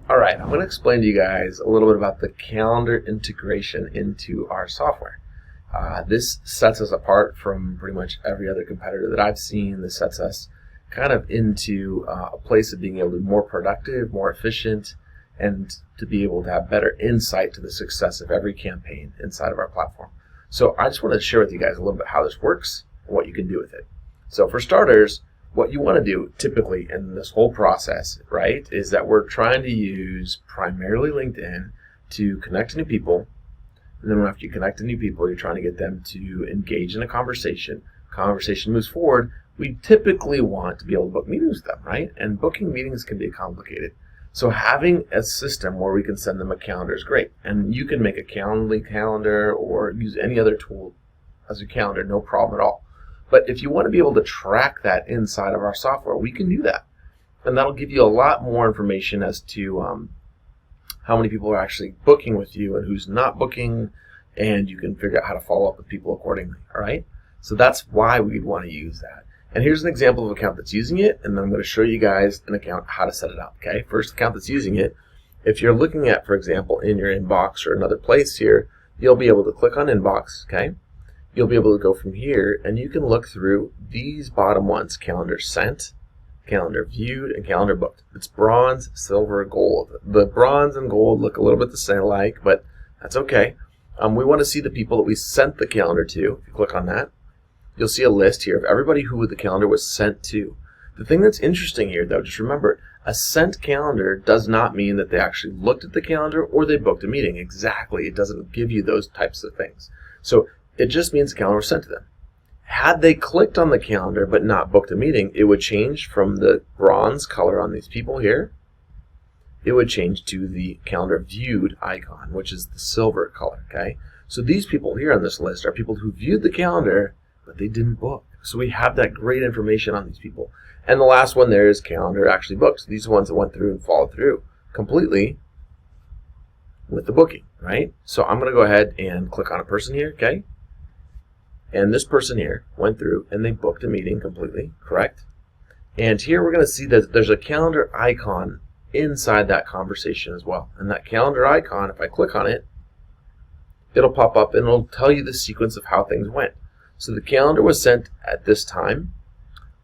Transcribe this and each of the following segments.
All right, I'm going to explain to you guys a little bit about the calendar integration into our software. This sets us apart from pretty much every other competitor that I've seen. This sets us kind of into a place of being able to be more productive, more efficient, and to be able to have better insight to the success of every campaign inside of our platform. So I just want to share with you guys a little bit how this works and what you can do with it. So for starters, what you want to do typically in this whole process, right, is that we're trying to use primarily LinkedIn to connect to new people. And then after you connect to new people, you're trying to get them to engage in a conversation. Conversation moves forward. We typically want to be able to book meetings with them, right? And booking meetings can be complicated. So having a system where we can send them a calendar is great. And you can make a Calendly calendar or use any other tool as a calendar, no problem at all. But if you want to be able to track that inside of our software, we can do that. And that'll give you a lot more information as to how many people are actually booking with you and who's not booking, and you can figure out how to follow up with people accordingly, all right? So that's why we'd want to use that. And here's an example of an account that's using it, and then I'm going to show you guys an account how to set it up, okay? First account that's using it, if you're looking at, for example, in your inbox or another place here, you'll be able to click on inbox, okay? You'll be able to go from here, and you can look through these bottom ones: calendar sent, calendar viewed, and calendar booked. It's bronze, silver, gold. The bronze and gold look a little bit the same alike, but that's okay. We want to see the people that we sent the calendar to. If you click on that, you'll see a list here of everybody who the calendar was sent to. The thing that's interesting here, though, just remember, a sent calendar does not mean that they actually looked at the calendar or they booked a meeting. Exactly. It doesn't give you those types of things. So it just means the calendar was sent to them. Had they clicked on the calendar but not booked a meeting, it would change from the bronze color on these people here. It would change to the calendar viewed icon, which is the silver color, okay? So these people here on this list are people who viewed the calendar, but they didn't book. So we have that great information on these people. And the last one there is calendar actually booked. These are ones that went through and followed through completely with the booking, right? So I'm going to go ahead and click on a person here, okay? And this person here went through and they booked a meeting completely, correct? And here we're going to see that there's a calendar icon inside that conversation as well. And that calendar icon, if I click on it, it'll pop up and it'll tell you the sequence of how things went. So the calendar was sent at this time,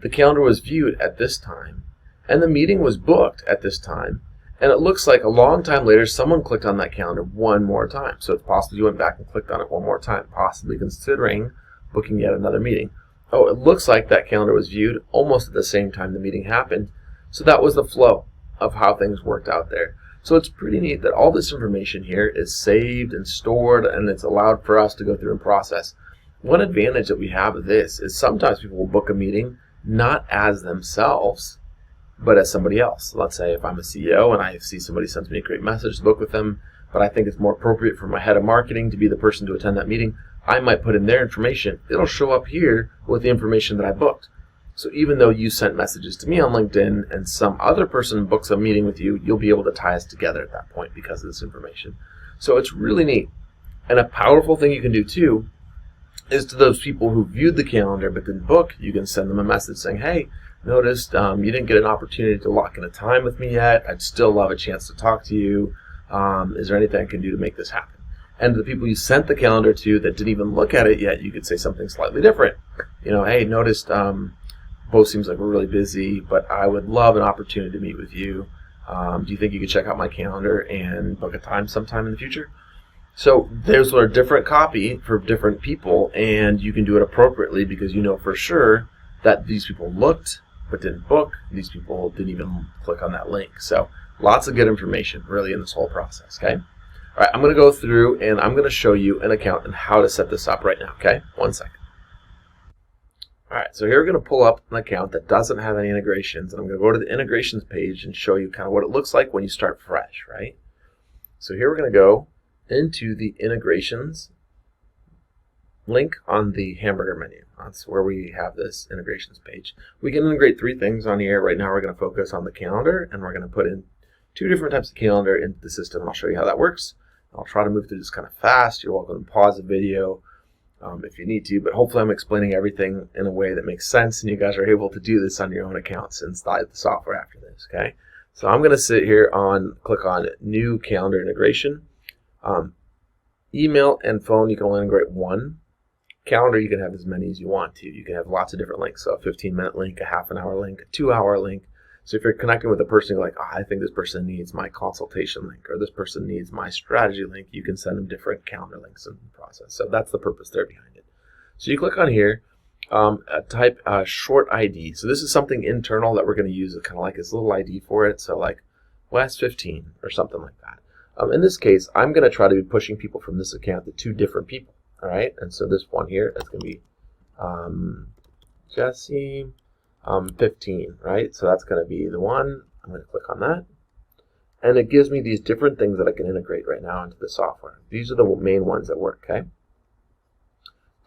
the calendar was viewed at this time, and the meeting was booked at this time. And it looks like a long time later, someone clicked on that calendar one more time. So it's possible you went back and clicked on it one more time, possibly considering booking yet another meeting. Oh, it looks like that calendar was viewed almost at the same time the meeting happened. So that was the flow of how things worked out there. So it's pretty neat that all this information here is saved and stored, and it's allowed for us to go through and process. One advantage that we have of this is sometimes people will book a meeting not as themselves, but as somebody else. Let's say if I'm a CEO and I see somebody sends me a great message to book with them, but I think it's more appropriate for my head of marketing to be the person to attend that meeting, I might put in their information. It'll show up here with the information that I booked. So even though you sent messages to me on LinkedIn and some other person books a meeting with you, you'll be able to tie us together at that point because of this information. So it's really neat. And a powerful thing you can do too is to those people who viewed the calendar but didn't book, you can send them a message saying, hey, noticed you didn't get an opportunity to lock in a time with me yet. I'd still love a chance to talk to you. Is there anything I can do to make this happen? And the people you sent the calendar to that didn't even look at it yet, you could say something slightly different. You know, hey, noticed both seems like we're really busy, but I would love an opportunity to meet with you. Do you think you could check out my calendar and book a time sometime in the future? So there's a different copy for different people, and you can do it appropriately because you know for sure that these people looked but didn't book. These people didn't even click on that link. So lots of good information really in this whole process, okay? All right, I'm going to go through and I'm going to show you an account and how to set this up right now, okay? 1 second. All right, so here we're going to pull up an account that doesn't have any integrations, and I'm going to go to the integrations page and show you kind of what it looks like when you start fresh, right? So here we're going to go into the integrations link on the hamburger menu. That's where we have this integrations page. We can integrate 3 things on here. Right now we're going to focus on the calendar, and we're going to put in 2 different types of calendar into the system. I'll show you how that works. I'll try to move through this kind of fast. You're welcome to pause the video if you need to, but hopefully I'm explaining everything in a way that makes sense and you guys are able to do this on your own accounts inside the software after this, okay? So I'm going to sit here click on New Calendar Integration. Email and phone, you can only integrate one. Calendar, you can have as many as you want to. You can have lots of different links. So a 15-minute link, a half-an-hour link, a 2-hour link. So if you're connecting with a person, you're like, oh, I think this person needs my consultation link, or this person needs my strategy link, you can send them different calendar links in the process. So that's the purpose there behind it. So you click on here, type short ID. So this is something internal that we're going to use kind of like this little ID for it. So like West 15 or something like that. In this case, I'm going to try to be pushing people from this account to 2 different people. All right, and so this one here is going to be Jesse 15, right? So that's going to be the one. I'm going to click on that. And it gives me these different things that I can integrate right now into the software. These are the main ones that work, okay?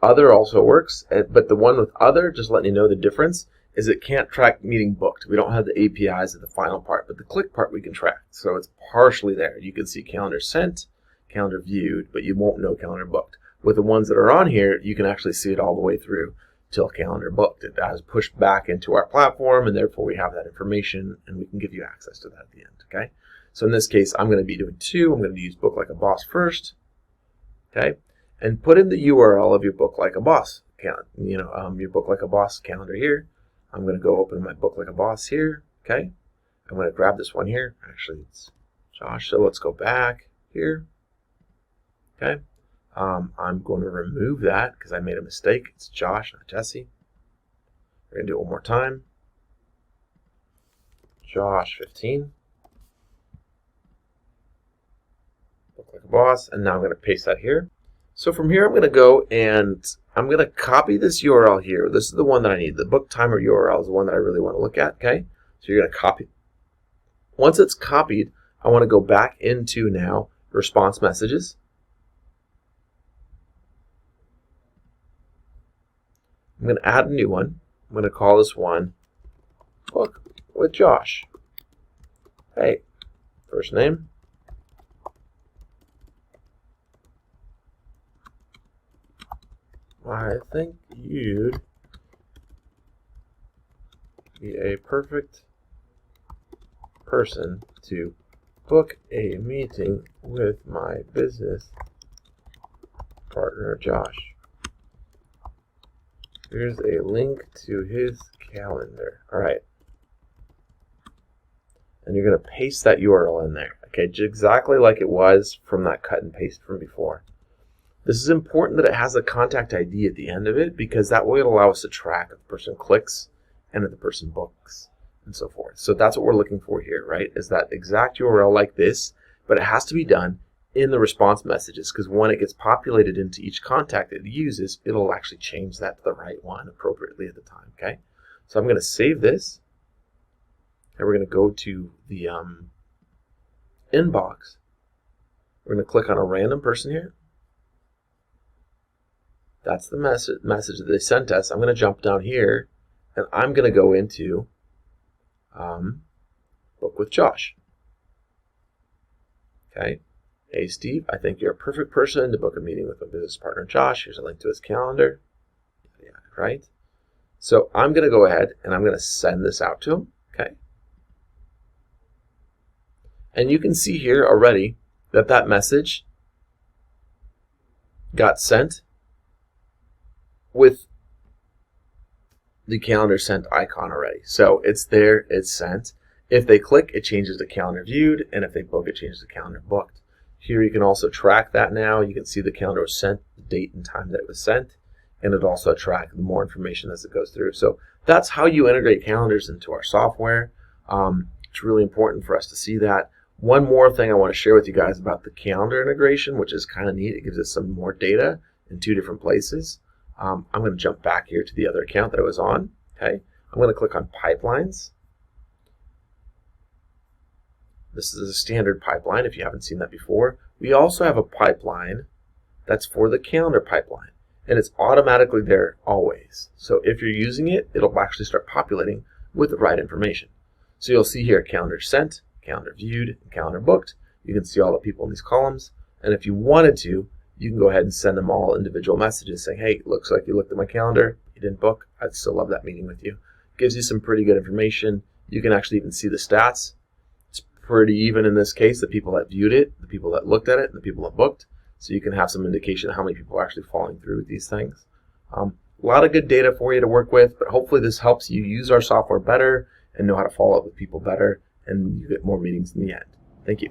Other also works, but the one with other, just letting you know the difference, is it can't track meeting booked. We don't have the APIs at the final part, but the click part we can track. So it's partially there. You can see calendar sent, calendar viewed, but you won't know calendar booked. With the ones that are on here, you can actually see it all the way through till calendar booked. It has pushed back into our platform, and therefore we have that information, and we can give you access to that at the end, okay? So in this case, I'm going to be doing 2. I'm going to use Book Like a Boss first, okay? And put in the URL of your Book Like a Boss account, your Book Like a Boss calendar here. I'm going to go open my Book Like a Boss here, okay? I'm going to grab this one here. Actually, it's Josh, so let's go back here, okay? I'm going to remove that because I made a mistake. It's Josh, not Jesse. We're going to do it one more time. Josh 15. Book Like a Boss. And now I'm going to paste that here. So from here, I'm going to go and I'm going to copy this URL here. This is the one that I need. The book timer URL is the one that I really want to look at, okay? So you're going to copy. Once it's copied, I want to go back into now response messages. I'm going to add a new one. I'm going to call this one Book with Josh. Hey, first name. I think you'd be a perfect person to book a meeting with my business partner, Josh. Here's a link to his calendar. All right. And you're going to paste that URL in there. Okay, exactly like it was from that cut and paste from before. This is important that it has a contact ID at the end of it because that way it'll allow us to track if the person clicks and if the person books and so forth. So that's what we're looking for here, right? Is that exact URL like this, but it has to be done in the response messages because when it gets populated into each contact it uses, it'll actually change that to the right one appropriately at the time, okay? So I'm going to save this, and we're going to go to the inbox. We're going to click on a random person here. That's the message that they sent us. I'm going to jump down here, and I'm going to go into Book with Josh. Okay. Hey, Steve, I think you're a perfect person to book a meeting with my business partner, Josh. Here's a link to his calendar. Yeah, right? So I'm going to go ahead and I'm going to send this out to him. Okay. And you can see here already that that message got sent with the calendar sent icon already. So it's there, it's sent. If they click, it changes to calendar viewed, and if they book, it changes to calendar booked. Here you can also track that now. You can see the calendar was sent, the date and time that it was sent, and it also tracks more information as it goes through. So that's how you integrate calendars into our software. It's really important for us to see that. One more thing I want to share with you guys about the calendar integration, which is kind of neat. It gives us some more data in 2 different places. I'm going to jump back here to the other account that I was on. Okay, I'm going to click on pipelines. This is a standard pipeline if you haven't seen that before. We also have a pipeline that's for the calendar pipeline, and it's automatically there always. So if you're using it, it'll actually start populating with the right information. So you'll see here calendar sent, calendar viewed, and calendar booked. You can see all the people in these columns, and if you wanted to, you can go ahead and send them all individual messages saying, hey, looks like you looked at my calendar, you didn't book, I'd still love that meeting with you. Gives you some pretty good information. You can actually even see the stats. pretty even in this case, the people that viewed it, the people that looked at it, and the people that booked. So you can have some indication of how many people are actually following through with these things. A lot of good data for you to work with, but hopefully this helps you use our software better and know how to follow up with people better, and you get more meetings in the end. Thank you.